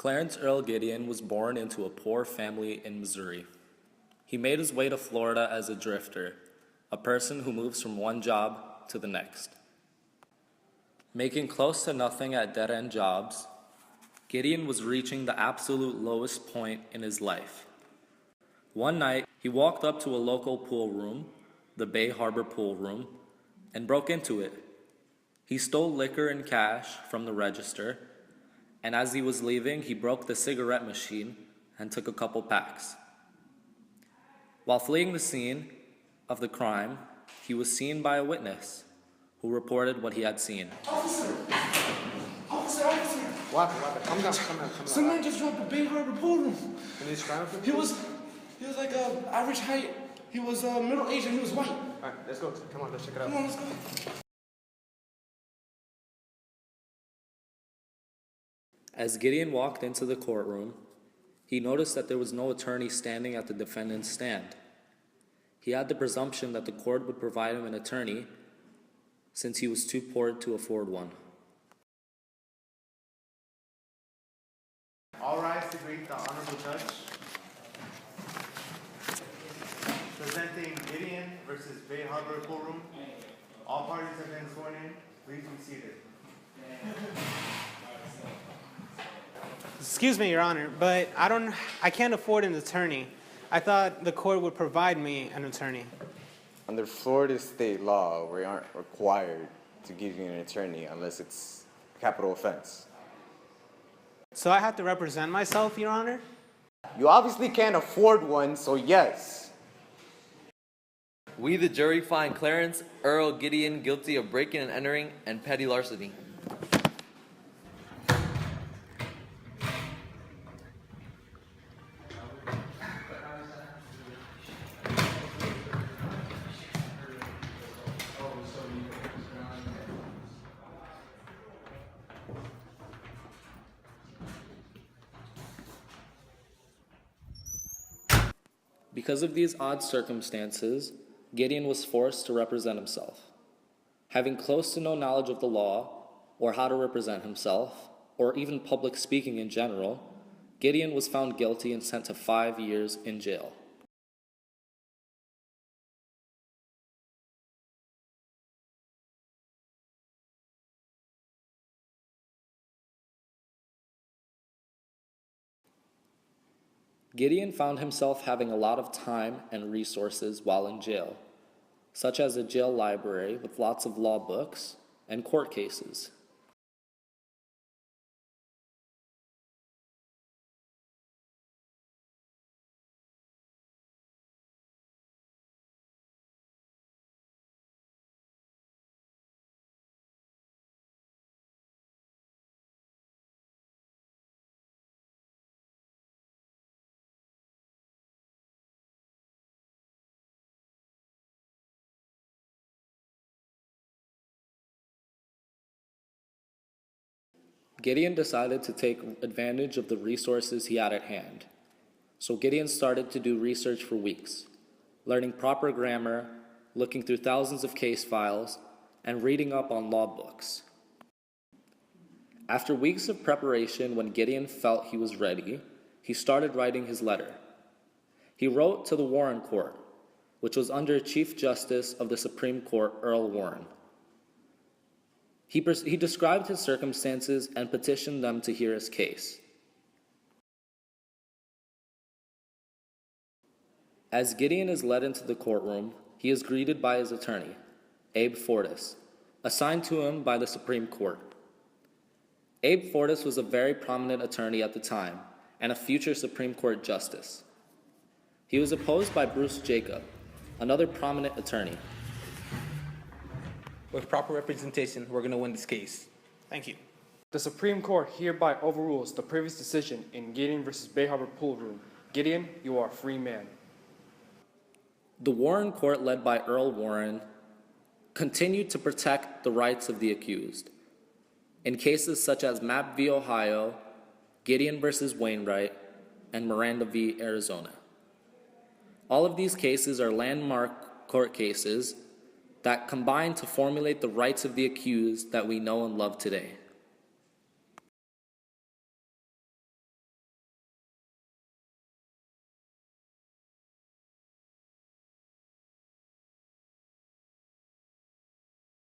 Clarence Earl Gideon was born into a poor family in Missouri. He made his way to Florida as a drifter, a person who moves from one job to the next. Making close to nothing at dead-end jobs, Gideon was reaching the absolute lowest point in his life. One night, he walked up to a local pool room, the Bay Harbor Pool Room, and broke into it. He stole liquor and cash from the register, and as he was leaving, he broke the cigarette machine and took a couple packs. While fleeing the scene of the crime, he was seen by a witness who reported what he had seen. Officer! What? Come down. Some man just dropped the Bay Harbor Pool Room. Can you describe it? He was like average height. He was middle-aged and he was white. All right, let's go. Come on, let's check it out. Come on, let's go. As Gideon walked into the courtroom, he noticed that there was no attorney standing at the defendant's stand. He had the presumption that the court would provide him an attorney since he was too poor to afford one. All rise to greet the Honorable Judge. Presenting Gideon versus Bay Harbor Pool Room. All parties have been sworn in. Please be seated. Excuse me, Your Honor, but I can't afford an attorney. I thought the court would provide me an attorney. Under Florida state law, we aren't required to give you an attorney unless it's a capital offense. So I have to represent myself, Your Honor? You obviously can't afford one, so yes. We, the jury, find Clarence Earl Gideon guilty of breaking and entering and petty larceny. Because of these odd circumstances, Gideon was forced to represent himself. Having close to no knowledge of the law, or how to represent himself, or even public speaking in general, Gideon was found guilty and sent to 5 years in jail. Gideon found himself having a lot of time and resources while in jail, such as a jail library with lots of law books and court cases. Gideon decided to take advantage of the resources he had at hand. So Gideon started to do research for weeks, learning proper grammar, looking through thousands of case files, and reading up on law books. After weeks of preparation, when Gideon felt he was ready, he started writing his letter. He wrote to the Warren Court, which was under Chief Justice of the Supreme Court, Earl Warren. He described his circumstances and petitioned them to hear his case. As Gideon is led into the courtroom, he is greeted by his attorney, Abe Fortas, assigned to him by the Supreme Court. Abe Fortas was a very prominent attorney at the time and a future Supreme Court justice. He was opposed by Bruce Jacob, another prominent attorney. With proper representation, we're going to win this case. Thank you. The Supreme Court hereby overrules the previous decision in Gideon versus Bay Harbor Pool Room. Gideon, you are a free man. The Warren Court, led by Earl Warren, continued to protect the rights of the accused. In cases such as Mapp v. Ohio, Gideon versus Wainwright, and Miranda v. Arizona. All of these cases are landmark court cases that combine to formulate the rights of the accused that we know and love today.